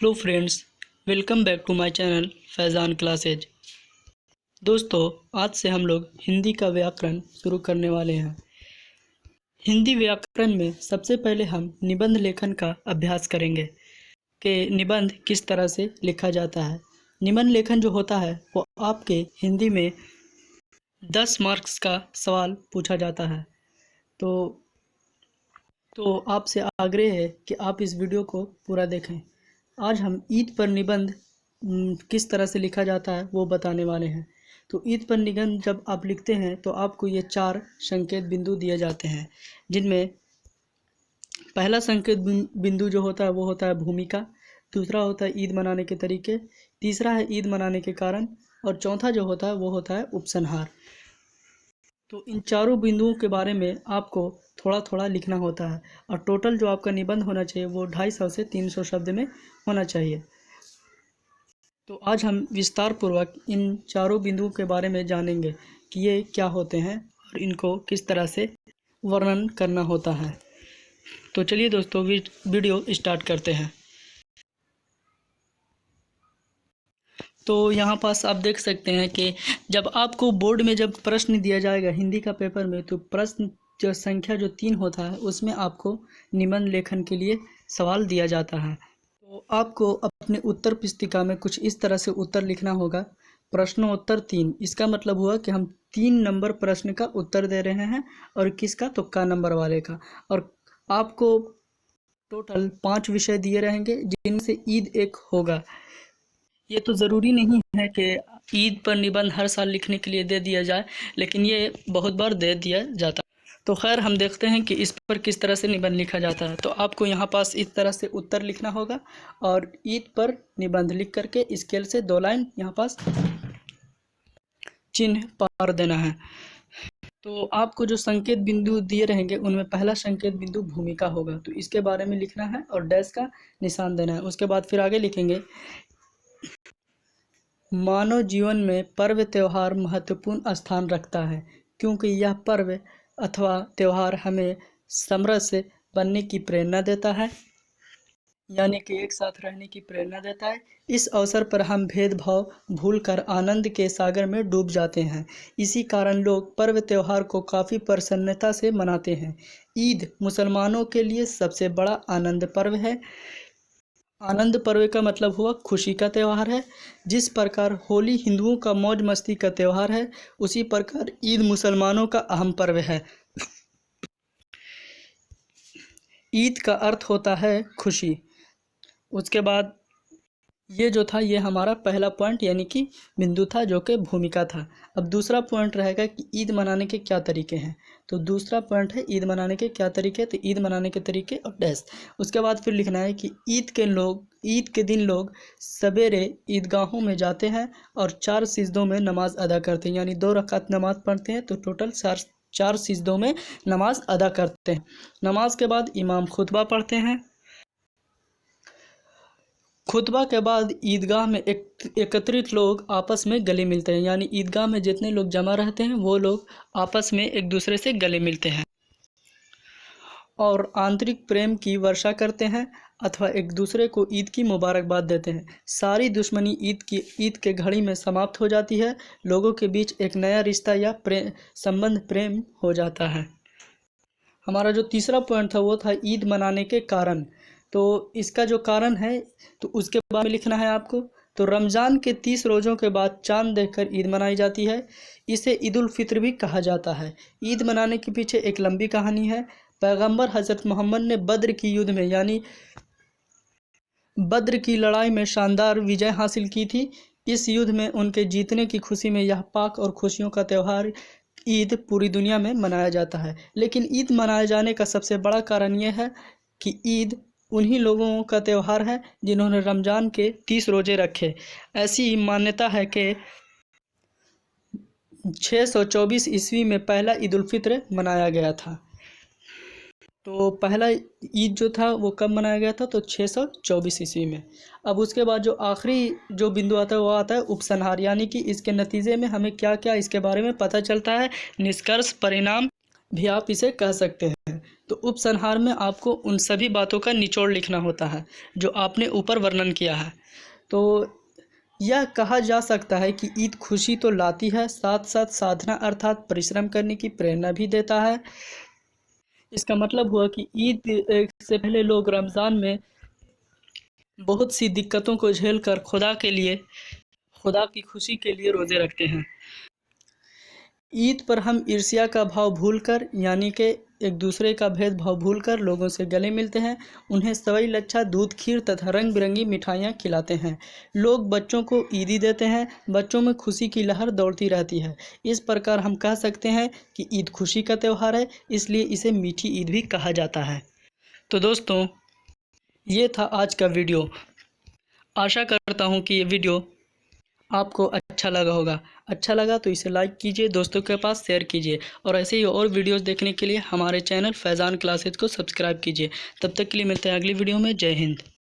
Hello friends, welcome back to my channel Faizan classes. दोस्तों, आज से हम लोग हिंदी का व्याकरण शुरू करने वाले हैं। हिंदी व्याकरण में सबसे पहले हम निबंध लेखन का अभ्यास करेंगे कि निबंध किस तरह से लिखा जाता है। निबंध लेखन जो होता है वो आपके हिंदी में 10 मार्क्स का सवाल पूछा जाता है। तो आपसे आग्रह है कि आप इस वीडियो को पूरा देखें। आज हम ईद पर निबंध किस तरह से लिखा जाता है वो बताने वाले हैं। तो ईद पर निबंध जब आप लिखते हैं तो आपको ये 4 संकेत बिंदु दिए जाते हैं, जिनमें पहला संकेत बिंदु जो होता है वो होता है भूमिका, दूसरा होता है ईद मनाने के तरीके, तीसरा है ईद मनाने के कारण और चौथा जो होता है वो होता है उपसंहार। तो इन चारों बिंदुओं के बारे में आपको थोड़ा थोड़ा लिखना होता है और टोटल जो आपका निबंध होना चाहिए वो 250 से 300 शब्द में होना चाहिए। तो आज हम विस्तार पूर्वक इन चारों बिंदुओं के बारे में जानेंगे कि ये क्या होते हैं और इनको किस तरह से वर्णन करना होता है। तो चलिए दोस्तों, वीडियो स्टार्ट करते हैं। तो यहाँ पास आप देख सकते हैं कि जब आपको बोर्ड में जब प्रश्न दिया जाएगा हिंदी का पेपर में, तो प्रश्न जो संख्या जो 3 होता है उसमें आपको निबंध लेखन के लिए सवाल दिया जाता है। तो आपको अपने उत्तर पुस्तिका में कुछ इस तरह से उत्तर लिखना होगा। प्रश्नोत्तर 3, इसका मतलब हुआ कि हम 3 नंबर प्रश्न का उत्तर दे रहे हैं और किसका, तो का नंबर वाले का। और आपको टोटल 5 विषय दिए रहेंगे जिनमें से ईद एक होगा। ये तो ज़रूरी नहीं है कि ईद पर निबंध हर साल लिखने के लिए दे दिया जाए, लेकिन ये बहुत बार दे दिया जाता है। तो खैर हम देखते हैं कि इस पर किस तरह से निबंध लिखा जाता है। तो आपको यहाँ पास इस तरह से उत्तर लिखना होगा और ईद पर निबंध लिख करके स्केल से 2 लाइन यहाँ पास चिन्ह पार देना है। तो आपको जो संकेत बिंदु दिए रहेंगे उनमें पहला संकेत बिंदु भूमिका होगा, तो इसके बारे में लिखना है और डैश का निशान देना है। उसके बाद फिर आगे लिखेंगे, मानव जीवन में पर्व त्यौहार महत्वपूर्ण स्थान रखता है क्योंकि यह पर्व अथवा त्यौहार हमें समरस बनने की प्रेरणा देता है, यानी कि एक साथ रहने की प्रेरणा देता है। इस अवसर पर हम भेदभाव भूलकर आनंद के सागर में डूब जाते हैं। इसी कारण लोग पर्व त्यौहार को काफ़ी प्रसन्नता से मनाते हैं। ईद मुसलमानों के लिए सबसे बड़ा आनंद पर्व है। आनंद पर्व का मतलब हुआ खुशी का त्यौहार है। जिस प्रकार होली हिंदुओं का मौज मस्ती का त्यौहार है, उसी प्रकार ईद मुसलमानों का अहम पर्व है। ईद का अर्थ होता है खुशी। उसके बाद ये जो था ये हमारा पहला पॉइंट यानी कि बिंदु था, जो कि भूमिका था। अब दूसरा पॉइंट रहेगा कि ईद मनाने के क्या तरीके हैं। तो दूसरा पॉइंट है ईद मनाने के क्या तरीके, तो ईद मनाने के तरीके और डैश। उसके बाद फिर लिखना है कि ईद के दिन लोग सवेरे ईदगाहों में जाते हैं और 4 सिजदों में नमाज अदा करते हैं, यानी 2 रकात नमाज पढ़ते हैं। तो टोटल 4 सिजदों में नमाज अदा करते हैं। नमाज के बाद इमाम खुतबा पढ़ते हैं। खुतबा के बाद ईदगाह में एकत्रित लोग आपस में गले मिलते हैं, यानी ईदगाह में जितने लोग जमा रहते हैं वो लोग आपस में एक दूसरे से गले मिलते हैं और आंतरिक प्रेम की वर्षा करते हैं अथवा एक दूसरे को ईद की मुबारकबाद देते हैं। सारी दुश्मनी ईद के घड़ी में समाप्त हो जाती है। लोगों के बीच एक नया रिश्ता या संबंध प्रेम हो जाता है। हमारा जो तीसरा पॉइंट था वो था ईद मनाने के कारण। तो इसका जो कारण है तो उसके बारे में लिखना है आपको। तो रमज़ान के 30 रोज़ों के बाद चांद देखकर ईद मनाई जाती है। इसे ईद उल फित्र भी कहा जाता है। ईद मनाने के पीछे एक लंबी कहानी है। पैगंबर हज़रत मोहम्मद ने बद्र की युद्ध में, यानी बद्र की लड़ाई में शानदार विजय हासिल की थी। इस युद्ध में उनके जीतने की खुशी में यह पाक और खुशियों का त्यौहार ईद पूरी दुनिया में मनाया जाता है। लेकिन ईद मनाए जाने का सबसे बड़ा कारण यह है कि ईद उन्हीं लोगों का त्यौहार है जिन्होंने रमज़ान के 30 रोज़े रखे। ऐसी मान्यता है कि 624 ईस्वी में पहला ईद उल फित्र मनाया गया था। तो पहला ईद जो था वो कब मनाया गया था, तो 624 ईस्वी में। अब उसके बाद जो आखिरी जो बिंदु आता है वो आता है उपसंहार, यानी कि इसके नतीजे में हमें क्या क्या इसके बारे में पता चलता है। निष्कर्ष, परिणाम भी आप इसे कह सकते हैं। तो उपसंहार में आपको उन सभी बातों का निचोड़ लिखना होता है जो आपने ऊपर वर्णन किया है। तो यह कहा जा सकता है कि ईद खुशी तो लाती है, साथ साथ साधना अर्थात परिश्रम करने की प्रेरणा भी देता है। इसका मतलब हुआ कि ईद से पहले लोग रमज़ान में बहुत सी दिक्कतों को झेल कर खुदा की खुशी के लिए रोज़े रखते हैं। ईद पर हम ईर्ष्या का भाव भूलकर, यानी कि एक दूसरे का भेदभाव भूलकर लोगों से गले मिलते हैं। उन्हें सेवई, लच्छा, दूध, खीर तथा रंग बिरंगी मिठाइयाँ खिलाते हैं। लोग बच्चों को ईदी देते हैं। बच्चों में खुशी की लहर दौड़ती रहती है। इस प्रकार हम कह सकते हैं कि ईद खुशी का त्यौहार है, इसलिए इसे मीठी ईद भी कहा जाता है। तो दोस्तों, ये था आज का वीडियो। आशा करता हूँ कि ये वीडियो आपको अच्छा लगा होगा। अच्छा लगा तो इसे लाइक कीजिए, दोस्तों के पास शेयर कीजिए और ऐसे ही और वीडियोस देखने के लिए हमारे चैनल फैज़ान क्लासेज को सब्सक्राइब कीजिए। तब तक के लिए मिलते हैं अगली वीडियो में। जय हिंद।